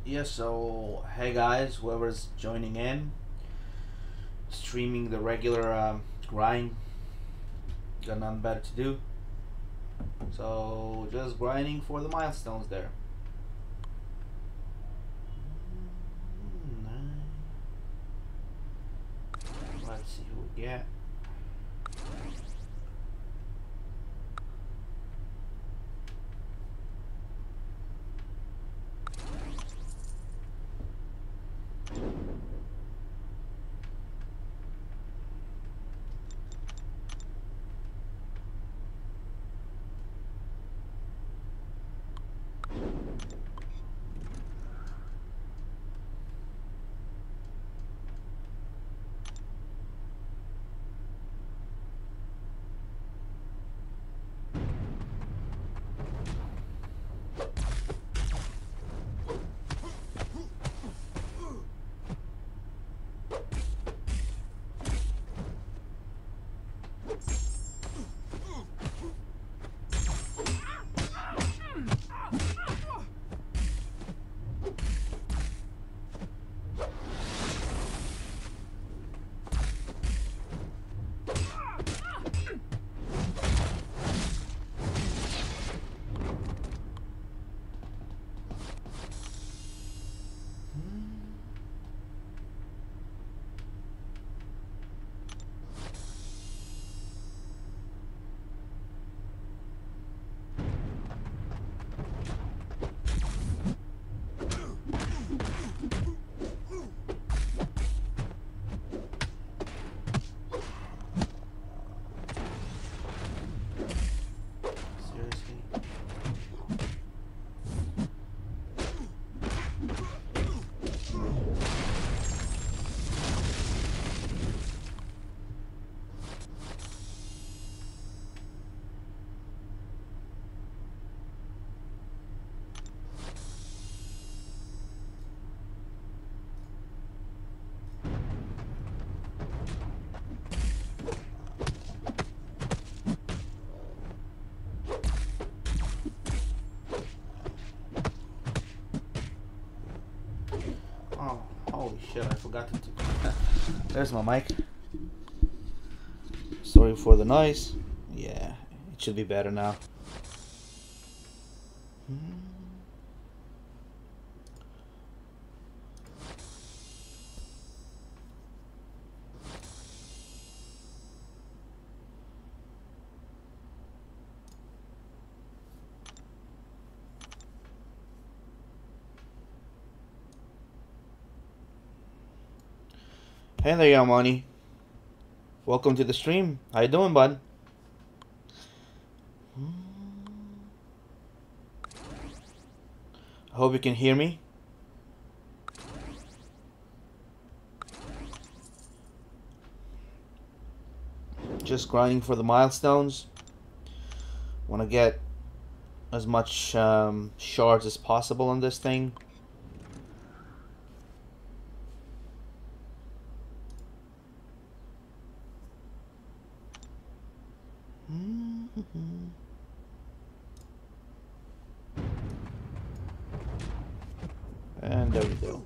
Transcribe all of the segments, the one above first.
Yeah, so hey guys, whoever's joining in, streaming the regular grind, got nothing better to do. So just grinding for the milestones there. Let's see who we get. Seriously? Oh, holy shit! I forgot to. There's my mic. Sorry for the noise. Yeah, it should be better now. Hey there, young money. Welcome to the stream. How you doing, bud? I hope you can hear me. Just grinding for the milestones. Want to get as much shards as possible on this thing. And there we go.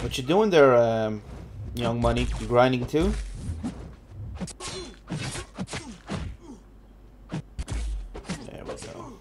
What you doing there, young money? You grinding too? There we go.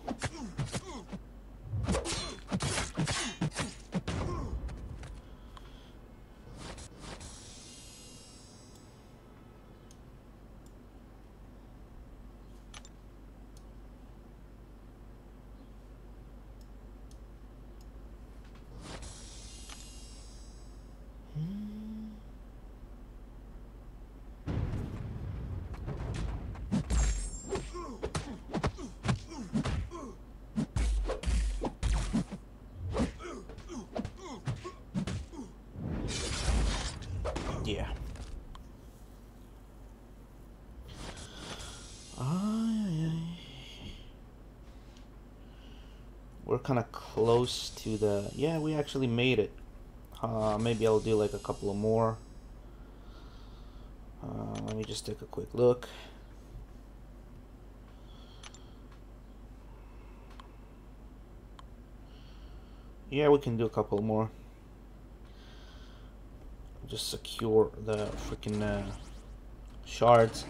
Yeah. We're kind of close to the... Yeah, we actually made it. Maybe I'll do like a couple of more. Let me just take a quick look. Yeah, we can do a couple more. Just secure the freaking shards.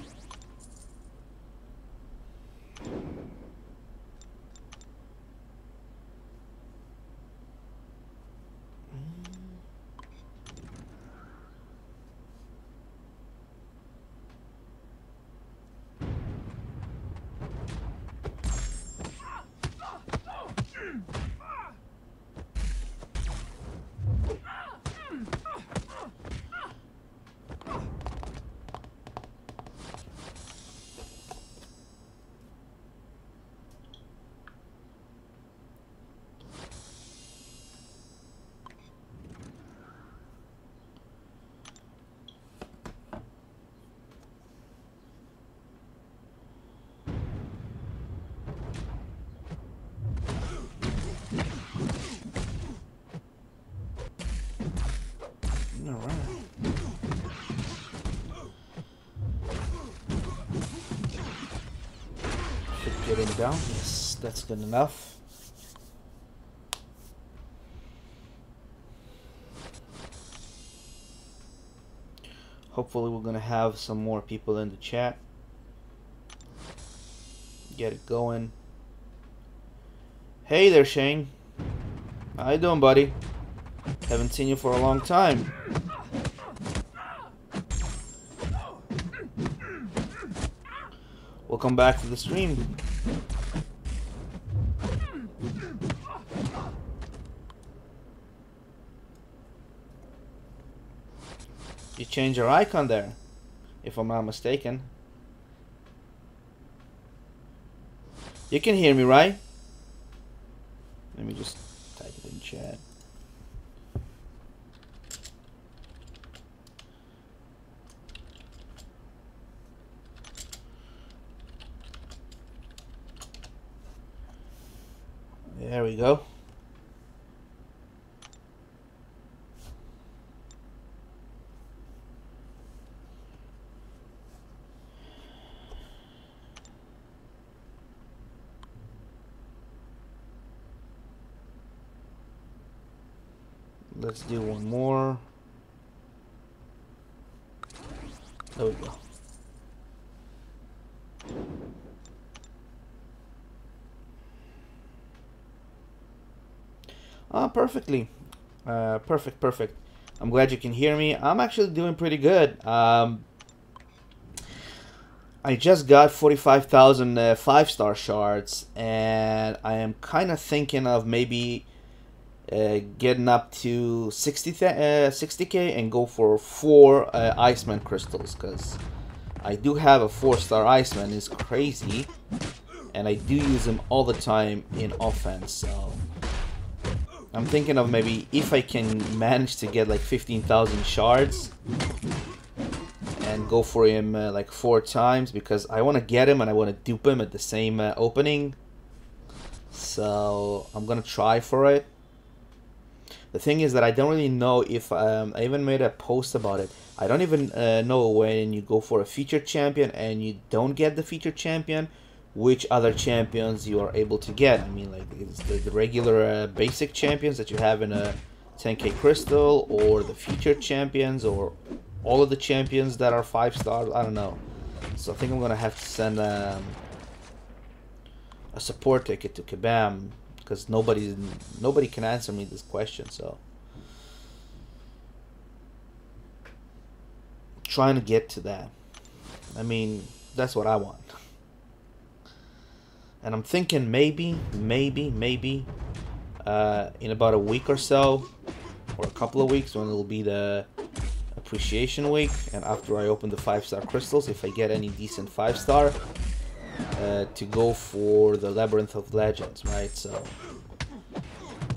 Get him down. Yes, that's good enough. Hopefully we're gonna have some more people in the chat. Get it going. Hey there, Shane. How you doing, buddy? Haven't seen you for a long time. Welcome back to the stream. You changed your icon there, if I'm not mistaken. You can hear me, right? Let me just type it in chat. There we go. Let's do one more. There we go. Perfectly. Perfect. I'm glad you can hear me. I'm actually doing pretty good. I just got 45,000 5-star shards, and I am kind of thinking of maybe getting up to 60k and go for 4 Iceman crystals, because I do have a 4-star Iceman. It's crazy, and I do use him all the time in offense, so I'm thinking of maybe if I can manage to get like 15,000 shards and go for him like 4 times, because I want to get him and I want to dupe him at the same opening. So I'm gonna try for it. The thing is that I don't really know if I even made a post about it. I don't even know when you go for a featured champion and you don't get the featured champion, which other champions you are able to get. I mean, like, it's the regular basic champions that you have in a 10k crystal, or the featured champions, or all of the champions that are 5-stars. I don't know. So I think I'm gonna have to send a support ticket to Kabam, because nobody can answer me this question. So trying to get to that. I mean, that's what I want. And I'm thinking maybe in about a week or so, or a couple of weeks, when it'll be the appreciation week, and after I open the 5-star crystals, if I get any decent 5-star, to go for the Labyrinth of Legends, right? So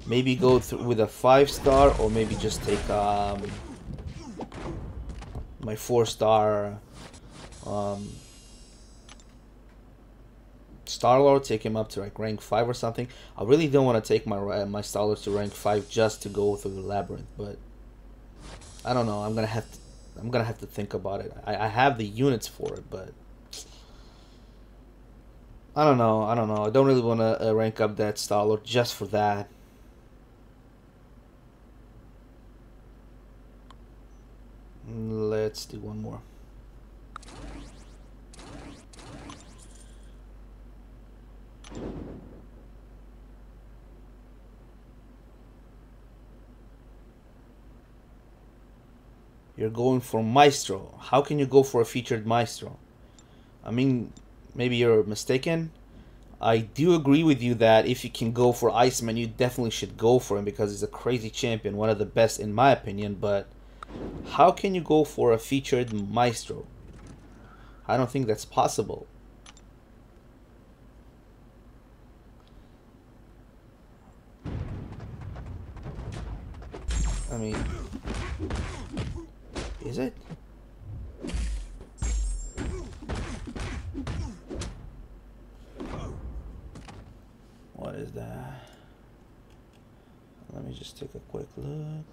maybe go through with a 5-star, or maybe just take my 4-star Star-Lord, take him up to like rank 5 or something. I really don't want to take my Star-Lords to rank 5 just to go through the labyrinth, but I don't know. I'm gonna have to think about it. I have the units for it, but I don't know. I don't really want to rank up that Star-Lord just for that. Let's do one more. You're going for Maestro. How can you go for a featured Maestro? I mean, maybe you're mistaken. I do agree with you that if you can go for Iceman, you definitely should go for him because he's a crazy champion, one of the best in my opinion, but how can you go for a featured Maestro? I don't think that's possible. I mean, is it? What is that? Let me just take a quick look.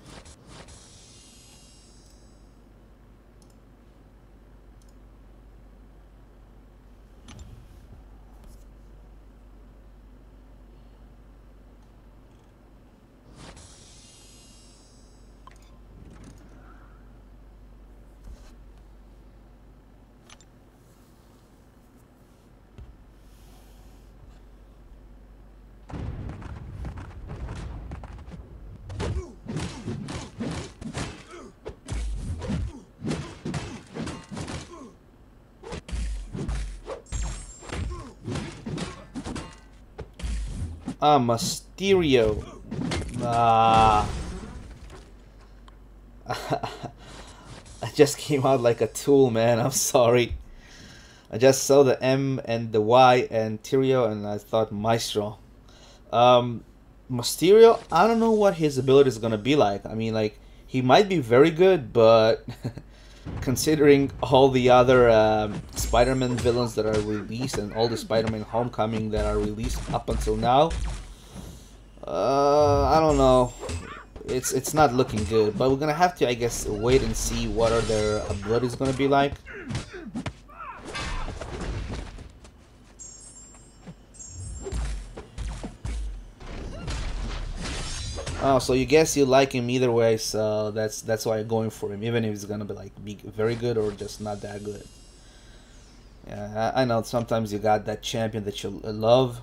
Mysterio. I just came out like a tool, man. I'm sorry. I just saw the M and the Y and Tyrio and I thought Maestro. Mysterio, I don't know what his ability is gonna be like. I mean, like, he might be very good, but considering all the other Spider-Man villains that are released and all the Spider-Man Homecoming that are released up until now, I don't know. It's not looking good, but we're gonna have to, I guess, wait and see what are their abilities gonna be like. Oh, so you guess you like him either way, so that's why you're going for him, even if he's gonna be very good or just not that good. Yeah, I know sometimes you got that champion that you love.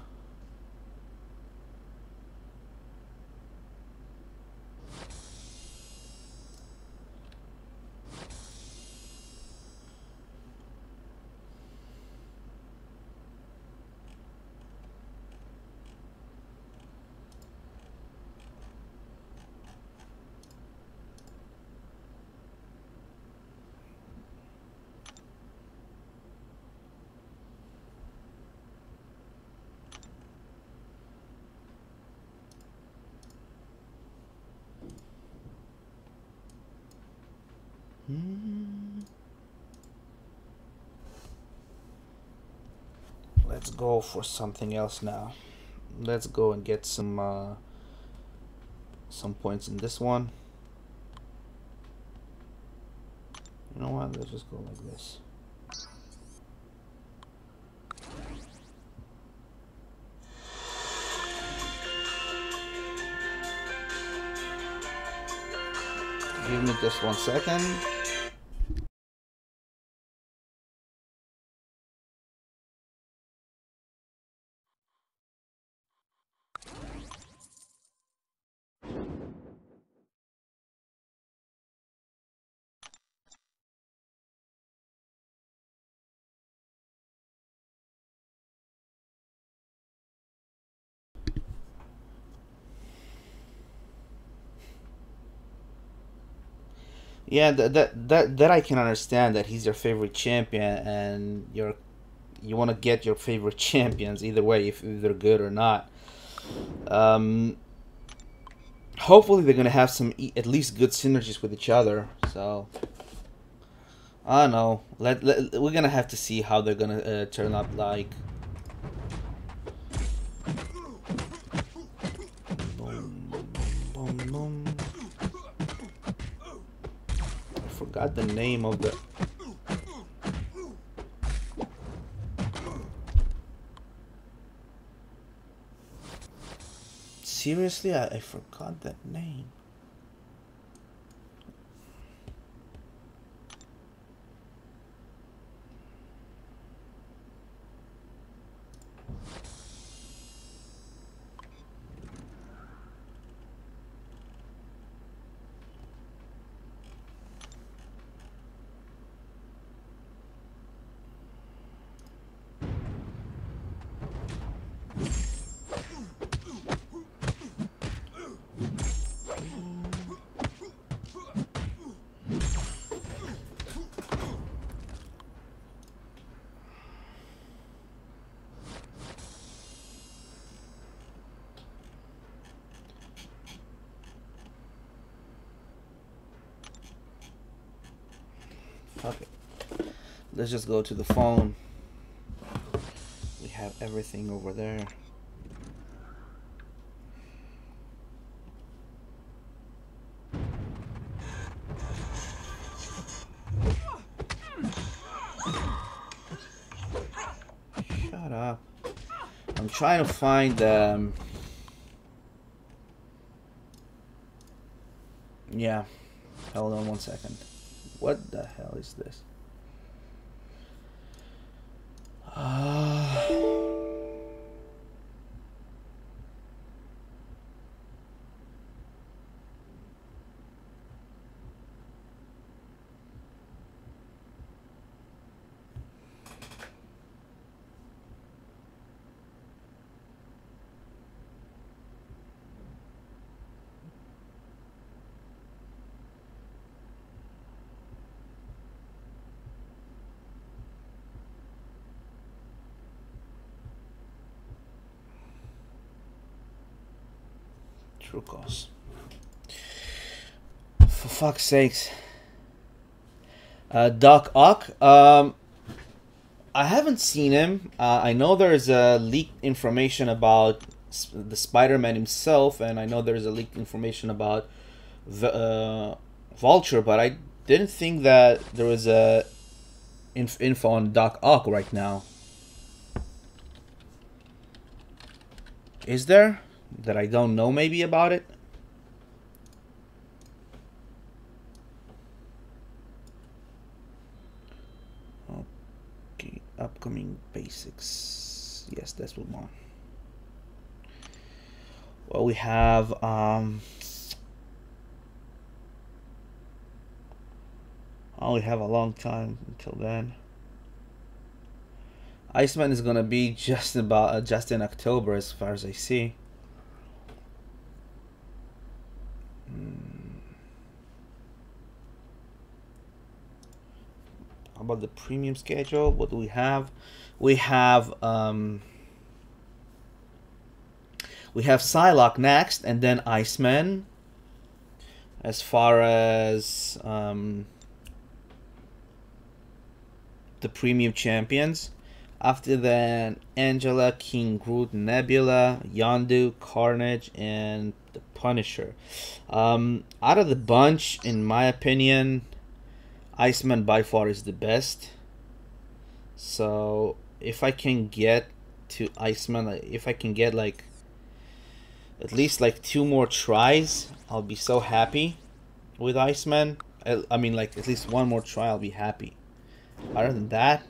Let's go for something else now. Let's go and get some points in this one. You know what? Let's just go like this. Give me just 1 second. Yeah, that I can understand that he's your favorite champion and you want to get your favorite champions either way if they're good or not. Hopefully they're gonna have some at least good synergies with each other. So I don't know. We're gonna have to see how they're gonna turn up. Like, boom, boom, boom. I forgot the name of the. Seriously, I forgot that name. Fuck it. Let's just go to the phone. We have everything over there. Shut up. I'm trying to find yeah. Hold on 1 second. What the hell is this? True cost. For fuck's sakes. Doc Ock. I haven't seen him. I know there's leaked information about the Spider-Man himself, and I know there's a leaked information about Vulture, but I didn't think that there was a info on Doc Ock right now. Is there? That I don't know maybe about it? Okay, upcoming basics. Yes, that's what we want. Well, we have oh, we have a long time until then. Iceman is gonna be just in October, as far as I see. How about the premium schedule? What do we have? We have Psylocke next, and then Iceman. As far as the premium champions. After that, Angela, King Groot, Nebula, Yondu, Carnage, and the Punisher. Out of the bunch, in my opinion, Iceman by far is the best. So if I can get to Iceman, if I can get like at least like 2 more tries, I'll be so happy with Iceman. I mean, like at least 1 more try, I'll be happy. Other than that,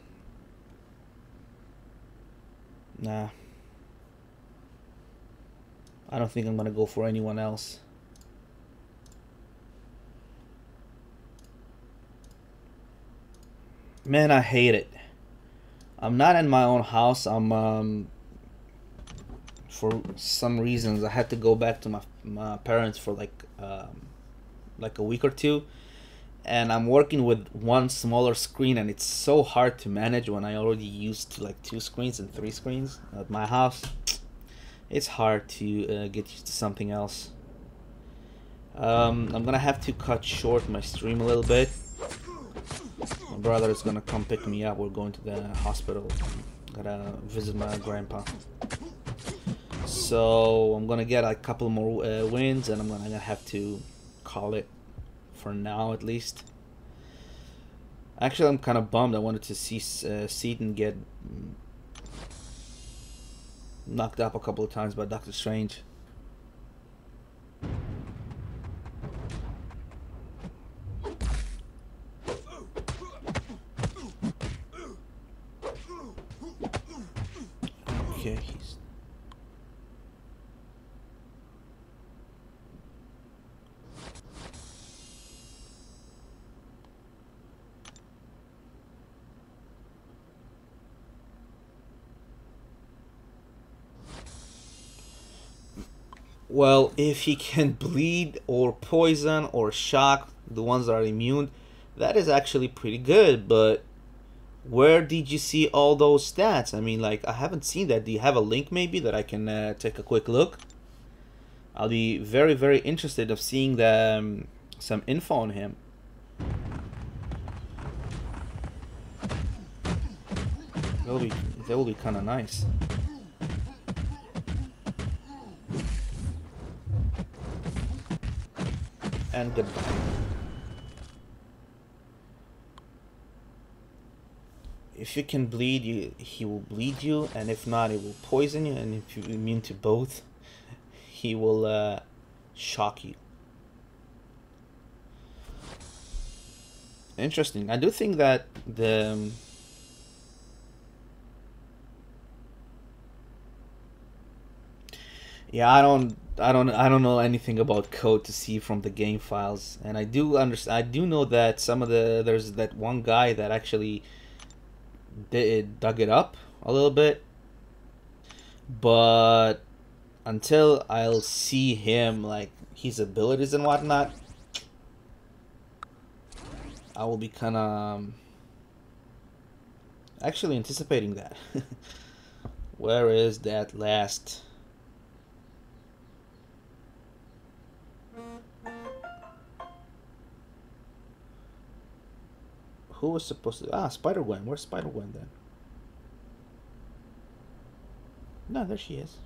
nah. I don't think I'm gonna go for anyone else. Man, I hate it. I'm not in my own house. I'm for some reasons I had to go back to my parents for like a week or 2, and I'm working with 1 smaller screen, and it's so hard to manage when I already used to like 2 screens and 3 screens at my house. It's hard to get used to something else. I'm gonna have to cut short my stream a little bit. My brother is gonna come pick me up. We're going to the hospital. Gotta visit my grandpa. So I'm gonna get a couple more wins, and I'm gonna have to call it for now at least. Actually, I'm kind of bummed. I wanted to see Seaton get knocked up a couple of times by Doctor Strange. Okay, he's... Well, if he can bleed or poison or shock the ones that are immune, that is actually pretty good, but where did you see all those stats? I mean, like, I haven't seen that. Do you have a link maybe that I can take a quick look? I'll be very, very interested of seeing the, some info on him. That will be kind of nice. And goodbye. If you can bleed, he will bleed you, and if not, he will poison you, and if you're immune to both, he will shock you. Interesting. I do think that the... Yeah, I don't know anything about code to see from the game files, and I do understand. I do know that some of there's that one guy that actually dug it up a little bit, but until I'll see him, like, his abilities and whatnot, I will be kind of actually anticipating that. Where is that last? Who was supposed to... Ah, Spider-Gwen. Where's Spider-Gwen then? No, there she is.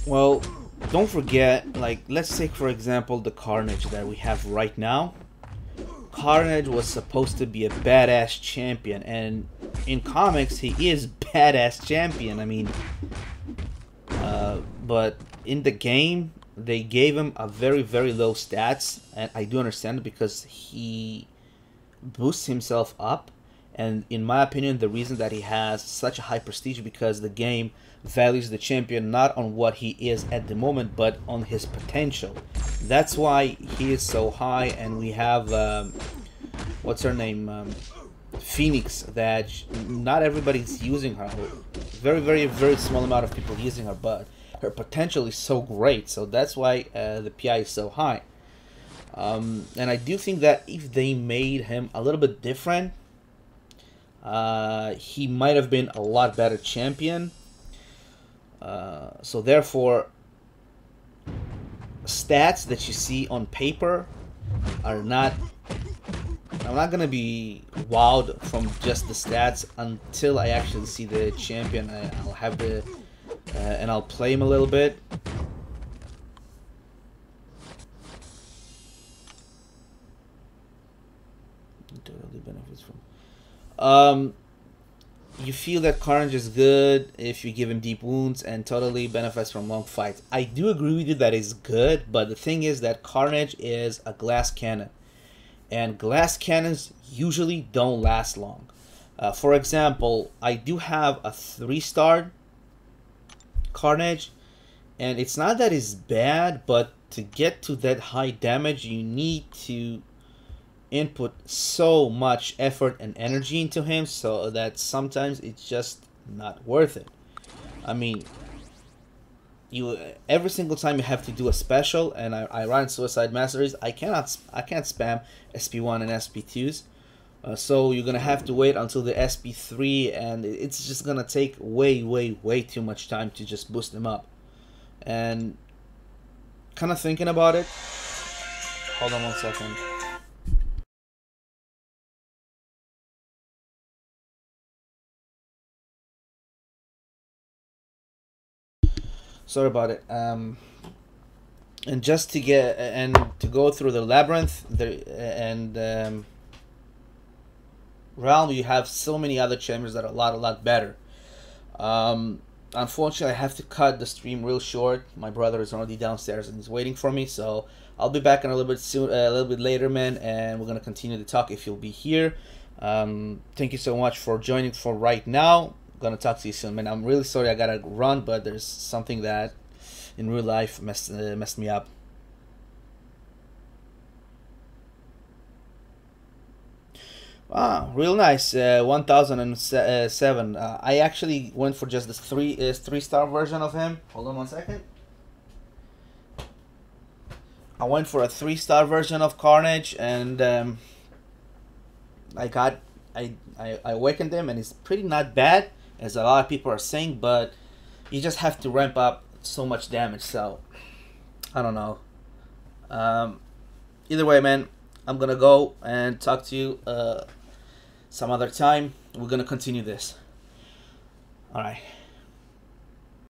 Well, don't forget, like, let's take for example the Carnage that we have right now. Carnage was supposed to be a badass champion, and in comics he is badass champion. I mean, but in the game they gave him a very, very low stats, and I do understand it because he boosts himself up. And in my opinion, the reason that he has such a high prestige because the game values the champion not on what he is at the moment, but on his potential. That's why he is so high, and we have what's her name, Phoenix, that not everybody's using her. Very, very, very small amount of people using her, but her potential is so great. So that's why the PI is so high. And I do think that if they made him a little bit different, he might have been a lot better champion. So therefore, stats that you see on paper are not... I'm not gonna be wowed from just the stats until I actually see the champion. I'll have the... and I'll play him a little bit. Totally benefits from... you feel that Carnage is good if you give him deep wounds and totally benefits from long fights. I do agree with you that is good, but the thing is that Carnage is a glass cannon, and glass cannons usually don't last long. For example, I do have a 3-star Carnage, and it's not that it's bad, but to get to that high damage you need to input so much effort and energy into him, so that sometimes it's just not worth it. I mean, you every single time you have to do a special, and I run Suicide Masteries. I can't spam SP1 and SP2s. So you're gonna have to wait until the SP3, and it's just gonna take way too much time to just boost them up. And kind of thinking about it. Hold on 1 second. Sorry about it. And just to get and to go through the labyrinth, and realm, you have so many other chambers that are a lot better. Unfortunately, I have to cut the stream real short. My brother is already downstairs and he's waiting for me, so I'll be back in a little bit soon, a little bit later, man, and we're gonna continue the talk if you'll be here. Thank you so much for joining for right now. I'm gonna talk to you soon, man. I'm really sorry I gotta run, but there's something that in real life messed me up. Ah, real nice. 1007. I actually went for just this three-star version of him. Hold on 1 second. I went for a 3-star version of Carnage, and I awakened him, and it's pretty not bad, as a lot of people are saying, but you just have to ramp up so much damage. So I don't know. Either way, man, I'm gonna go and talk to you some other time. We're gonna continue this. All right.